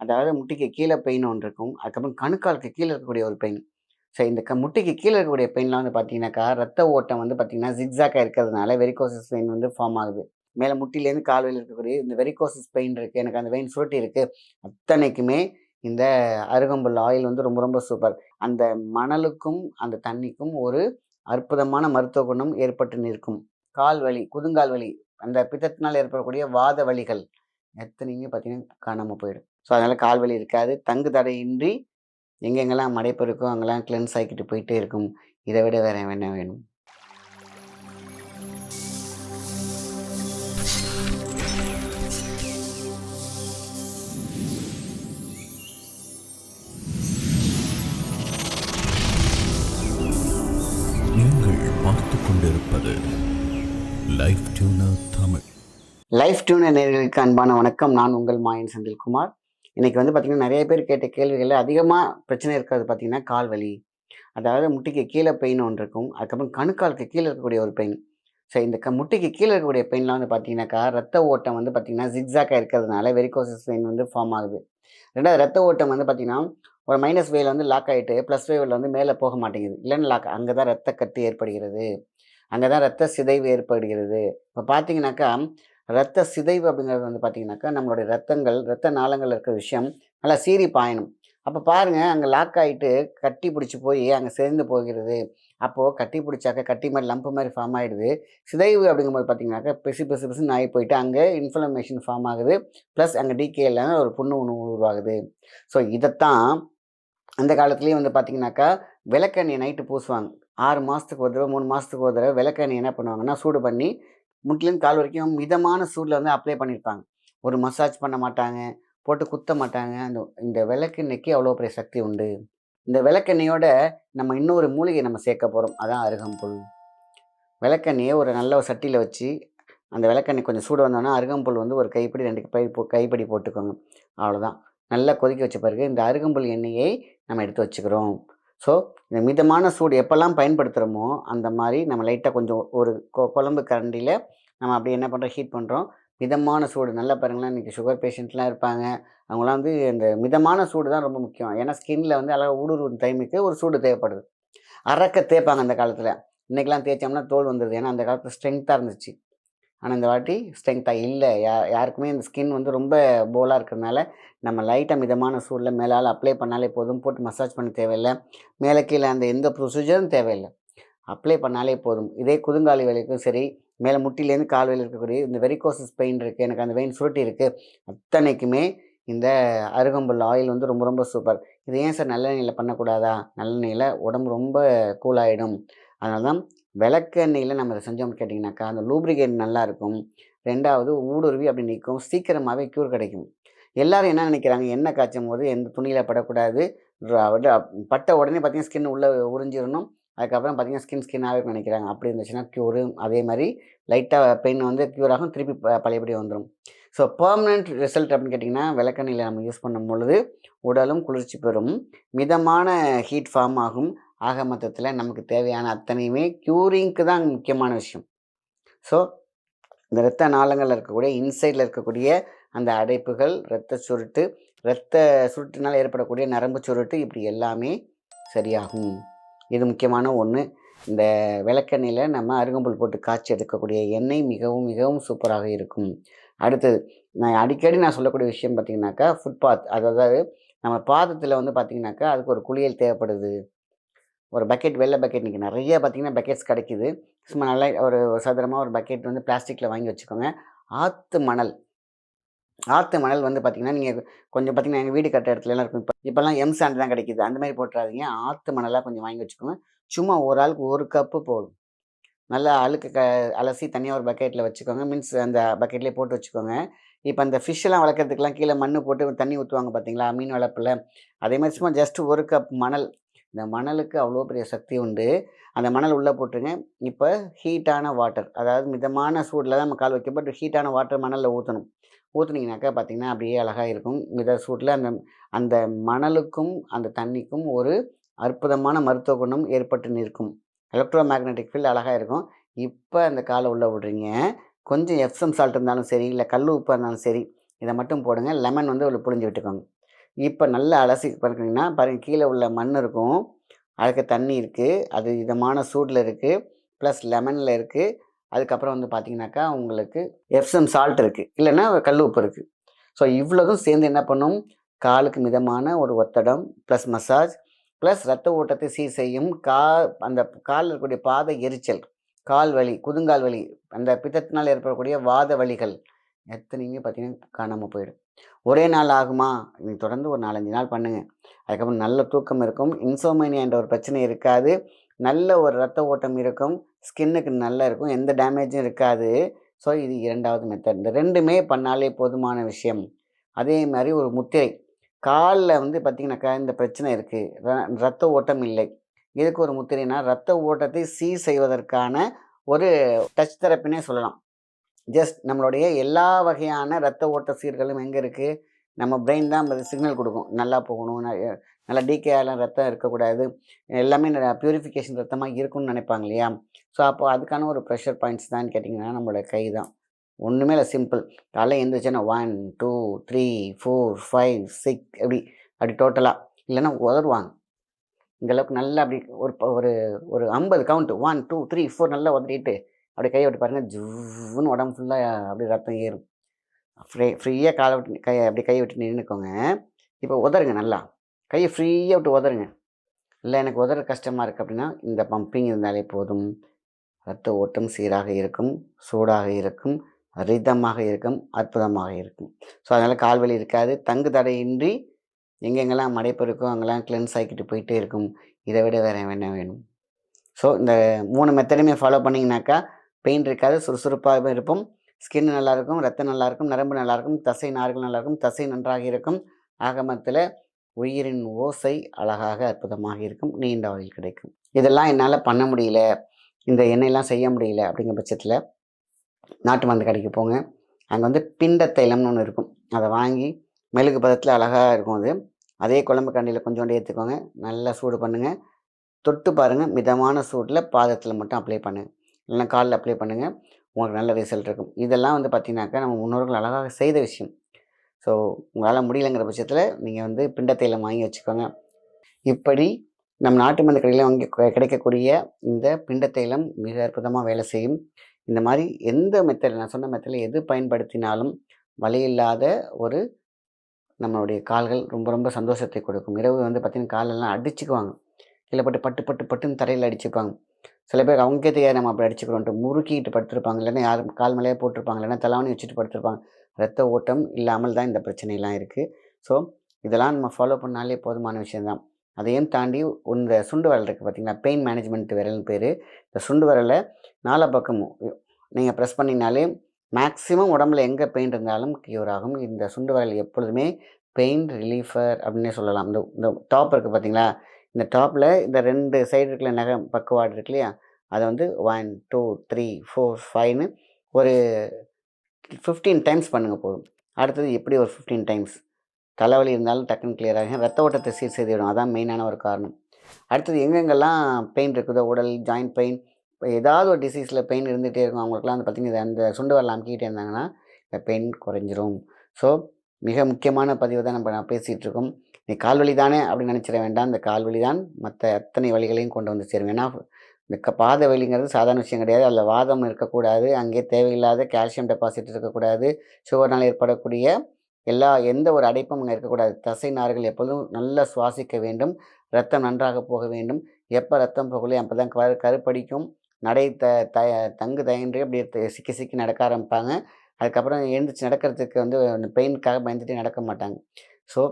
அதாவது முட்டிக்கு கீழ பெயின் ஒண்ணு இருக்கும். அதுக்கப்புறம் கணுக்காலுக்கு கீழ இருக்கக்கூடிய ஒரு பெயின். ஸோ இந்த முட்டிக்கு கீழ இருக்கக்கூடிய பெயின்லாம் வந்து பார்த்தீங்கன்னாக்கா, ரத்த ஓட்டம் வந்து பார்த்தீங்கன்னா, ஜிக்ஸாக்கா இருக்கிறதுனால வெரிகோசஸ் வெயின் வந்து ஃபார்ம் ஆகுது. மேல முட்டிலேருந்து கால் வரையில இருக்கக்கூடிய இந்த வெரிகோசஸ் பெயின் இருக்கு. எனக்கு அந்த வெயின் சுருட்டி இருக்கு. அத்தனைக்குமே இந்த அருகம்புல் ஆயில் வந்து ரொம்ப ரொம்ப சூப்பர். அந்த மணலுக்கும், அந்த தண்ணிக்கும் ஒரு அற்புதமான மருத்துவ குணம் ஏற்பட்டு நிற்கும். கால் வலி, குதுங்கால் வலி, அந்த பித்தத்தினால் ஏற்படக்கூடிய வாத வலிகள் எத்தனையுமே பார்த்தீங்கன்னா காணாம போயிடும். ஸோ, அதனால கால் வலி இருக்காது. தங்கு தடையின்றி எங்கெங்கெல்லாம் மடைப்பு இருக்கோ, அங்கெல்லாம் கிளென்ஸ் ஆக்கிட்டு போயிட்டே இருக்கும். இத விட வேற என்ன வேணும்? நீங்கள் பார்த்துக் கொண்டிருப்பது life tuner Tamil. Life tuner நேயர்களுக்கு அன்பான வணக்கம். நான் உங்கள் மாயன் செந்தில்குமார். இன்னைக்கு வந்து பார்த்தீங்கன்னா, நெறைய பேர் கேட்ட கேள்விகள்ல அதிகமா பிரச்சனை இருக்கிறது பார்த்தீங்கன்னா, கால் வலி. அதாவது முட்டிக்கு கீழ பெயின் ஒண்ணு இருக்கும். அதுக்கப்புறம் கணுக்காலுக்கு கீழ இருக்கக்கூடிய ஒரு பெயின். ஸோ இந்த முட்டிக்கு கீழ இருக்கக்கூடிய பெயின்லாம் வந்து பார்த்தீங்கன்னாக்கா, ரத்த ஓட்டம் வந்து பார்த்தீங்கன்னா, ஜிக்ஸாக்கா இருக்கிறதுனால வெரிகோசஸ் வெயின் வந்து ஃபார்ம் ஆகுது. 2வது ரத்த ஓட்டம் வந்து பார்த்தீங்கன்னா, ஒரு மைனஸ் வேல வந்து லாக் ஆயிட்டு, பிளஸ் வேவ்ல வந்து மேல போக மாட்டேங்குது. இல்லன்னு லாக் அங்க தான் ரத்த கட்டு ஏற்படுகிறது. அங்க தான் ரத்த சிதைவு ஏற்படுகிறது. இப்ப பார்த்தீங்கன்னாக்கா, ரத்த சிதைவு அப்படிங்கிறது வந்து பார்த்தீங்கன்னாக்கா, நம்மளுடைய ரத்த நாளங்கள்ல இருக்கிற விஷயம் நல்லா சீறி பாயணும். அப்ப பாருங்க, அங்க லாக் ஆயிட்டு கட்டி பிடிச்சு போய் அங்க சேர்ந்து போகிறது. அப்போ கட்டி பிடிச்சாக்க கட்டி மாரி லம்ப் மாரி ஃபார்ம் ஆயிடுது. சிதைவு அப்படிங்கும்போது பார்த்தீங்கன்னாக்கா, பிசு பிசு பிசுன்னு ஆகி போயிட்டு அங்க இன்ஃப்ளமேஷன் ஃபார்ம் ஆகுது. பிளஸ் அங்க டிகேல ஒரு புண்ணு ஒண்ணு உருவாகுது. ஸோ இதத்தான் அந்த காலத்திலேயே வந்து பார்த்தீங்கன்னாக்கா, விளக்கெண்ணெய நைட்டு பூசுவாங்க. 6 மாசத்துக்கு ஒரு தடவ, 3 மாசத்துக்கு ஒரு தடவ விளக்கெண்ணெய என்ன பண்ணுவாங்கன்னா, சூடு பண்ணி முட்டிலேருந்து கால் வரைக்கும் மிதமான சூடுல வந்து அப்ளை பண்ணியிருப்பாங்க. ஒரு மசாஜ் பண்ண மாட்டாங்க, போட்டு குத்த மாட்டாங்க. இந்த விளக்கெண்ணெய்க்கு அவ்வளோ பெரிய சக்தி உண்டு. இந்த விளக்கெண்ணெயோட நம்ம இன்னொரு மூலிகை நம்ம சேர்க்க போறோம். அதான் அருகம்புல். விளக்கெண்ணெய ஒரு நல்ல ஒரு சட்டியில வச்சு, அந்த விளக்கெண்ணெய் கொஞ்சம் சூடு வந்தோனே, அருகம்புல் வந்து ஒரு கைப்பிடி 2 கைப்பிடி போட்டுக்கோங்க. அவ்வளோதான். நல்லா கொதிக்க வச்ச பிறகு, இந்த அருகம்புல் எண்ணெயை நம்ம எடுத்து வச்சுக்கிறோம். ஸோ, இந்த மிதமான சூடு எப்பலாம் பயன்படுத்துறோமோ, அந்த மாரி நம்ம லைட்டா கொஞ்சம் ஒரு குழம்பு கரண்டியில நம்ம அப்படியே என்ன பண்றோம், ஹீட் பண்றோம். மிதமான சூடு நல்லா பாருங்களேன், இன்னைக்கு சுகர் பேஷண்ட்லாம் இருப்பாங்க. அவங்கலாம் வந்து இந்த மிதமான சூடு தான் ரொம்ப முக்கியம். ஏன்னா, ஸ்கின்ல வந்து அழகா ஊடுருவும் டைமுக்கு ஒரு சூடு தேவைப்படுது. அரக்க தேய்ப்பாங்க அந்த காலத்துல. இன்னைக்கெல்லாம் தேய்ச்சோம்னா தோல் வந்துருது. ஏன்னா, அந்த காலத்துல ஸ்ட்ரென்த்தா இருந்துச்சு. ஆனா, இந்த வாட்டி ஸ்ட்ரென்த்தா இல்ல. யாருக்குமே இந்த ஸ்கின் வந்து ரொம்ப போலா இருக்கிறதுனால, நம்ம லைட்டா மிதமான சூடுல மேலால அப்ளை பண்ணாலே போதும். போட்டு மசாஜ் பண்ண தேவையில்ல. மேல கீழ அந்த எந்த ப்ரொசீஜரும் தேவையில்ல. அப்ளை பண்ணாலே போதும். இதே குதுங்கால் வலிக்கும் சரி, மேல முட்டிலேருந்து கால் வரையில இருக்கக்கூடிய இந்த வெரிகோசஸ் பெயின் இருக்கு, எனக்கு அந்த வெயின் சுருட்டி இருக்கு, அத்தனைக்குமே இந்த அருகம்புல் ஆயில் வந்து ரொம்ப ரொம்ப சூப்பர். இது ஏன் சார் நல்லெண்ணெயில பண்ணக்கூடாதா? நல்லெண்ணெயில உடம்பு ரொம்ப கூல் ஆயிடும். அதனால தான் விளக்கெண்ணெயில நம்ம இத செஞ்சோம்னு கேட்டிங்கனாக்கா, அந்த லூப்ரிகேட் நல்லாருக்கும். 2வது ஊடுருவி அப்படி நிக்கும். சீக்கிரமாவே க்யூர் கிடைக்கும். எல்லாரும் என்ன நினைக்கிறாங்க, எண்ணெய் காய்ச்சும்போது எந்த துணியில படக்கூடாது. பட்ட உடனே பார்த்தீங்கன்னா, ஸ்கின் உள்ள உறிஞ்சிரணும். அதுக்கப்புறம் பார்த்தீங்கன்னா, ஸ்கின்னாவே இருக்கும்னு நினைக்கிறாங்க. அப்படி இருந்துச்சுன்னா க்யூரு. அதே மாரி லைட்டா பெயின் வந்து க்யூர் ஆகும். திருப்பி பழையபடி வந்துரும். ஸோ பெர்மனன்ட் ரிசல்ட் அப்படின்னு கேட்டிங்கன்னா, விளக்கெண்ணெயில நம்ம யூஸ் பண்ணும்பொழுது, உடலும் குளிர்ச்சி பெறும். மிதமான ஹீட் ஃபார்ம் ஆகும். ஆக மொத்தத்தில நமக்கு தேவையான அத்தனையுமே க்யூரிங்க்கு தான் முக்கியமான விஷயம். ஸோ இந்த இரத்த நாளங்கள்ல இருக்கக்கூடிய இன்சைட்ல இருக்கக்கூடிய அந்த அடைப்புகள், இரத்த சுருட்டினால் ஏற்படக்கூடிய நரம்பு சுருட்டு இப்படி எல்லாமே சரியாகும். இது முக்கியமான ஒண்ணு. இந்த விளக்கெண்ணெயில நம்ம அருகம்புல் போட்டு காய்ச்சி எடுக்கக்கூடிய எண்ணெய் மிகவும், மிகவும் சூப்பராக இருக்கும். அடுத்தது, நான் அடிக்கடி சொல்லக்கூடிய விஷயம் பார்த்தீங்கன்னாக்கா, ஃபுட் பாத். அதாவது நம்ம பாதத்தில வந்து பார்த்தீங்கன்னாக்கா, அதுக்கு ஒரு குளியல் தேவைப்படுது. ஒரு பக்கெட் வெள்ள பக்கெட் இன்னைக்கு நெறைய பார்த்தீங்கன்னா, பக்கெட்ஸ் கிடைக்குது. சும்மா நல்லா ஒரு சதுரமா ஒரு பக்கெட் வந்து பிளாஸ்டிக்ல வாங்கி வச்சுக்கோங்க. ஆத்து மணல் ஆத்து மணல் வந்து பார்த்தீங்கன்னா, நீங்க கொஞ்சம் பார்த்தீங்கன்னா, எங்க வீடு கட்டுற இடத்துலலாம் இருக்கும். இப்பலாம் எம் சாண்ட் தான் கிடைக்குது. அந்த மாரி போட்டுறாதீங்க. ஆத்து மணலா கொஞ்சம் வாங்கி வச்சுக்கோங்க. சும்மா ஒரு ஆளுக்கு 1 கப்பு போதும். நல்லா அழுக்கு அலசி தனியா ஒரு பக்கெட்ல வச்சுக்கோங்க. மீன்ஸ் அந்த பக்கெட்லயே போட்டு வச்சுக்கோங்க. இப்ப அந்த ஃபிஷ்ஷெல்லாம் வளர்க்கறதுக்குலாம் கீழ மண்ணு போட்டு தண்ணி ஊத்துவாங்க பார்த்தீங்களா? மீன் வளர்ப்புல. அதே மாரி சும்மா ஜஸ்ட் 1 கப் மணல். இந்த மணலுக்கு அவ்வளோ பெரிய சக்தி உண்டு. அந்த மணல் உள்ள போட்டுருங்க. இப்ப ஹீட்டான வாட்டர். அதாவது மிதமான சூடுல தான் நம்ம கால் வைக்க பட் ஹீட்டான வாட்டர் மணல்ல ஊத்தணும். ஊத்துனீங்கனாக்கா பார்த்தீங்கன்னா, அப்படியே அழகா இருக்கும். மித சூட்ல அந்த அந்த மணலுக்கும், அந்த தண்ணிக்கும் ஒரு அற்புதமான மருத்துவ குணம் ஏற்பட்டு நிற்கும். எலக்ட்ரோ மேக்னெட்டிக் ஃபீல்ட் அழகா இருக்கும். இப்ப அந்த கால உள்ள விடுறீங்க. கொஞ்சம் எப்சம் சால்ட் இருந்தாலும் சரி, இல்ல கல் உப்பா இருந்தாலும் சரி, இத மட்டும் போடுங்க. லெமன் வந்து அதில புழிஞ்சு விட்டுக்கோங்க. இப்போ நல்லா அலசி பார்க்குறீங்கன்னா பாருங்கள், கீழே உள்ள மண் இருக்கும், அதுக்கு தண்ணி இருக்குது, அது இதமான சூடில் இருக்குது, ப்ளஸ் லெமனில் இருக்குது. அதுக்கப்புறம் வந்து பார்த்தீங்கன்னாக்கா உங்களுக்கு எப்சம் சால்ட் இருக்குது, இல்லைன்னா கல் உப்பு இருக்குது. ஸோ இவ்வளோதும் சேர்ந்து என்ன பண்ணும், காலுக்கு மிதமான ஒரு ஒத்தடம் ப்ளஸ் மசாஜ் ப்ளஸ் ரத்த ஓட்டத்தை சீர் செய்யும். அந்த காலில் இருக்கக்கூடிய பாத எரிச்சல், கால் வலி, குதுங்கால் வலி, அந்த பித்தத்தினால் ஏற்படக்கூடிய வாத வலிகள் எத்தனையுமே பார்த்தீங்கன்னா காணாமல் போயிடும். ஒரே நாள் ஆகுமா? நீங்கள் தொடர்ந்து ஒரு 4-5 நாள் பண்ணுங்கள். அதுக்கப்புறம் நல்ல தூக்கம் இருக்கும், இன்சோமேனியா என்ற ஒரு பிரச்சனை இருக்காது, நல்ல ஒரு ரத்த ஓட்டம் இருக்கும், ஸ்கின்னுக்கு நல்லா இருக்கும், எந்த டேமேஜும் இருக்காது. ஸோ இது 2வது மெத்தட். இந்த 2மே பண்ணாலே போதுமான விஷயம். அதே மாதிரி ஒரு முத்திரை, காலில் வந்து பார்த்திங்கனாக்கா இந்த பிரச்சனை இருக்குது, ரத்த ஓட்டம் இல்லை. இதுக்கு ஒரு முத்திரைனா ரத்த ஓட்டத்தை சீர் செய்வதற்கான ஒரு டச் தெரப்பினே சொல்லலாம். ஜஸ்ட் நம்மளுடைய எல்லா வகையான ரத்த ஓட்ட சீர்களும் எங்கே இருக்குது, நம்ம பிரெயின் தான் சிக்னல் கொடுக்கும், நல்லா போகணும், நல்லா டீகேலாம் ரத்தம் இருக்கக்கூடாது, எல்லாமே ப்யூரிஃபிகேஷன் ரத்தமாக இருக்கும்னு நினைப்பாங்க இல்லையா? ஸோ அப்போ அதுக்கான ஒரு ப்ரெஷர் பாயிண்ட்ஸ் தான் கேட்டிங்கன்னா நம்மளோட கை தான். ஒன்றுமே இல்லை, சிம்பிள். காலைல எழுந்திரிச்சோன்னா 1 2 3 4 5 6 அப்படி டோட்டலாக, இல்லைன்னா உதறுவாங்க இந்தளவுக்கு நல்லா அப்படி ஒரு ஒரு 50 கவுண்ட் 1 2 3 4 நல்லா உதறிட்டு அப்படி கையை விட்டு பாருங்கள், ஜூன்னு உடம்பு ஃபுல்லாக அப்படி ரத்தம் ஏறும். ஃப்ரீயாக காலை விட்டு அப்படி கையை விட்டு நின்றுக்கோங்க. இப்போ உதறுங்க, நல்லா கையை ஃப்ரீயாக விட்டு உதறுங்க. இல்லை எனக்கு உதற கஷ்டமாக இருக்குது அப்படின்னா இந்த பம்பிங் இருந்தாலே போதும். ரத்த ஓட்டம் சீராக இருக்கும், சூடாக இருக்கும், ரிதமாக இருக்கும், அற்புதமாக இருக்கும். ஸோ அதனால் கால்வலி இருக்காது, தங்கு தடையின்றி எங்கெங்கெல்லாம் மடைப்பு இருக்கோ அங்கெல்லாம் கிளென்ஸ் ஆகிக்கிட்டு போயிட்டே இருக்கும். இதை விட வேறு என்ன வேணும்? ஸோ இந்த 3 மெத்தடுமே ஃபாலோ பண்ணிங்கனாக்கா பெயின் இருக்காது, சுறுசுறுப்பாக இருப்போம், ஸ்கின் நல்லாயிருக்கும், ரத்தம் நல்லாயிருக்கும், நரம்பு நல்லாயிருக்கும், தசை நார்கள் நல்லாயிருக்கும், தசை நன்றாக இருக்கும். ஆகமத்தில் உயிரின் ஓசை அழகாக அற்புதமாக இருக்கும், நீண்ட ஆயுள் கிடைக்கும். இதெல்லாம் என்னால் பண்ண முடியல, இந்த எண்ணெயெல்லாம் செய்ய முடியல அப்படிங்கிற பட்சத்தில் நாட்டு மருந்து கடைக்கு போங்க. அங்கே வந்து பிண்ட தைலம்னு ஒன்று இருக்கும், அதை வாங்கி மெழுகு பதத்தில் அழகாக இருக்கும். அதே குழம்பு கண்டியில் கொஞ்சோண்டு ஏற்றுக்கோங்க, நல்லா சூடு பண்ணுங்கள், தொட்டு பாருங்கள், மிதமான சூட்டில் பாதத்தில் மட்டும் அப்ளை பண்ணுங்கள், இல்லைன்னா காலில் அப்ளை பண்ணுங்கள், உங்களுக்கு நல்ல ரிசல்ட் இருக்கும். இதெல்லாம் வந்து பார்த்திங்கனாக்கா நம்ம முன்னோர்கள் அழகாக செய்த விஷயம். ஸோ உங்களால் முடியலைங்கிற பட்சத்தில் நீங்கள் வந்து பிண்ட தைலம் வாங்கி வச்சுக்கோங்க. இப்படி நம்ம நாட்டு மருந்து கடையில் வாங்கி கிடைக்கக்கூடிய இந்த பிண்ட தைலம் மிக அற்புதமாக வேலை செய்யும். இந்த மாதிரி எந்த மெத்தட், நான் சொன்ன மெத்தடில் எது பயன்படுத்தினாலும் வலி இல்லாத ஒரு நம்மளுடைய கால்கள் ரொம்ப ரொம்ப சந்தோஷத்தை கொடுக்கும். இரவு வந்து பார்த்திங்கன்னா காலெல்லாம் அடிச்சுக்குவாங்க, கீழே பட்டு பட்டுன்னு தரையில் அடிச்சுப்பாங்க. சில பேர் அவங்களுக்கே தெரியாது நம்ம அப்படி அடிச்சுக்கிறோன்ட்டு முறுக்கிட்டு படுத்துருப்பாங்க, இல்லைன்னா யாரும் கால் மேலேயே போட்டிருப்பாங்க, இல்லைன்னா தலைவணி வச்சுட்டு படுத்துருப்பாங்க. ரத்த ஓட்டம் இல்லாமல் தான் இந்த பிரச்சனைலாம் இருக்குது. ஸோ இதெல்லாம் நம்ம ஃபாலோ பண்ணாலே போதுமான விஷயந்தான். அதையும் தாண்டி இந்த சுண்டு விரல் இருக்குது பார்த்திங்களா, பெயின் மேனேஜ்மெண்ட் விரல்னு பேர். இந்த சுண்டு விரலை 4 பக்கமும் நீங்கள் ப்ரெஸ் பண்ணிங்கனாலே மேக்ஸிமம் உடம்புல எங்கே பெயின் இருந்தாலும் க்யூர் ஆகும். இந்த சுண்டு விரல் எப்பொழுதுமே பெயின் ரிலீஃபர் அப்படின்னே சொல்லலாம். இந்த டாப் இருக்குது பார்த்திங்களா, இந்த டாப்பில் இந்த 2 சைடு இருக்கிற நகம் பக்கவாடு இருக்கு இல்லையா, அதை வந்து 1 2 3 4 5ன்னு ஒரு 15 டைம்ஸ் பண்ணுங்கள் போதும். அடுத்தது எப்படி ஒரு 15 டைம்ஸ் தலைவலி இருந்தாலும் டக்குன்னு கிளியர் ஆகும், ரத்த ஓட்டத்தை சீர் செய்துவிடும். அதான் மெயினான ஒரு காரணம். அடுத்தது எங்கெங்கெல்லாம் பெயின் இருக்குதோ, உடல் ஜாயிண்ட் பெயின், இப்போ ஏதாவது ஒரு டிசீஸில் பெயின் இருந்துகிட்டே இருக்கும் அவங்களுக்குலாம் வந்து பார்த்திங்கன்னா அந்த சுண்டு வரலாம் அமுக்கிட்டே இருந்தாங்கன்னா இந்த பெயின் குறைஞ்சிரும். ஸோ மிக முக்கியமான பதிவு தான் நான் பேசிகிட்டு இருக்கோம். நீ கால்வலி தானே அப்படின்னு நினச்சிட வேண்டாம். இந்த கால்வலி தான் மற்ற அத்தனை வலிகளையும் கொண்டு வந்து சேரும். ஏன்னா இந்த பாத வலிங்கிறது சாதாரண விஷயம் கிடையாது. அதில் வாதம் இருக்கக்கூடாது, அங்கே தேவையில்லாத கால்சியம் டெபாசிட் இருக்கக்கூடாது, சுகர்னால் ஏற்படக்கூடிய எந்த ஒரு அடைப்பும் அங்கே இருக்கக்கூடாது. தசை நார்கள் எப்பொழுதும் நல்லா சுவாசிக்க வேண்டும், ரத்தம் நன்றாக போக வேண்டும். எப்போ ரத்தம் போகலையோ அப்போ தான் கருப்படிக்கும், நடை தங்கு தயன்றி அப்படியே சிக்கி சிக்கி நடக்க ஆரம்பிப்பாங்க. அதுக்கப்புறம் எழுந்திரிச்சு நடக்கிறதுக்கு வந்து பெயினுக்காக பயந்துட்டு நடக்க மாட்டாங்க. ஸோ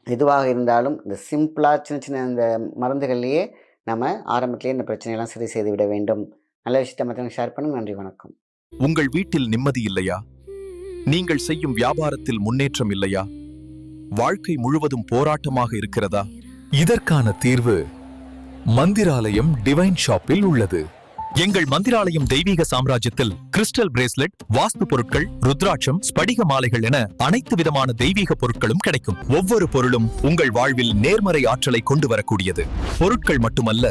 எதுவாக இருந்தாலும் இந்த சிம்பிளாக சின்ன சின்ன இந்த மருந்துகள்லேயே நம்ம ஆரம்பத்திலேயே இந்த பிரச்சனையெல்லாம் சரி செய்து விட வேண்டும். நல்ல விஷயத்தை மற்றவங்க ஷேர் பண்ணுங்க. நன்றி, வணக்கம். உங்கள் வீட்டில் நிம்மதி இல்லையா? நீங்கள் செய்யும் வியாபாரத்தில் முன்னேற்றம் இல்லையா? வாழ்க்கை முழுவதும் போராட்டமாக இருக்கிறதா? இதற்கான தீர்வு மந்திராலயம் டிவைன் ஷாப்பில் உள்ளது. எங்கள் மந்திராலயம் தெய்வீக சாம்ராஜ்யத்தில் கிறிஸ்டல் பிரேஸ்லெட், வாஸ்து பொருட்கள், ருத்ராட்சம், ஸ்படிக மாலைகள் என அனைத்து விதமான தெய்வீக பொருட்களும் கிடைக்கும். ஒவ்வொரு பொருளும் உங்கள் வாழ்வில் நேர்மறை ஆற்றலை கொண்டு வரக்கூடியது. பொருட்கள் மட்டுமல்ல,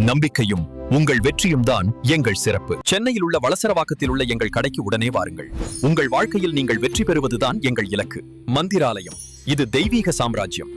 நம்பிக்கையும் உங்கள் வெற்றியும் தான் எங்கள் சிறப்பு. சென்னையில் உள்ள வளசரவாக்கத்தில் உள்ள எங்கள் கடைக்கு உடனே வாருங்கள். உங்கள் வாழ்க்கையில் நீங்கள் வெற்றி பெறுவதுதான் எங்கள் இலக்கு. மந்திராலயம். இது தெய்வீக சாம்ராஜ்யம்.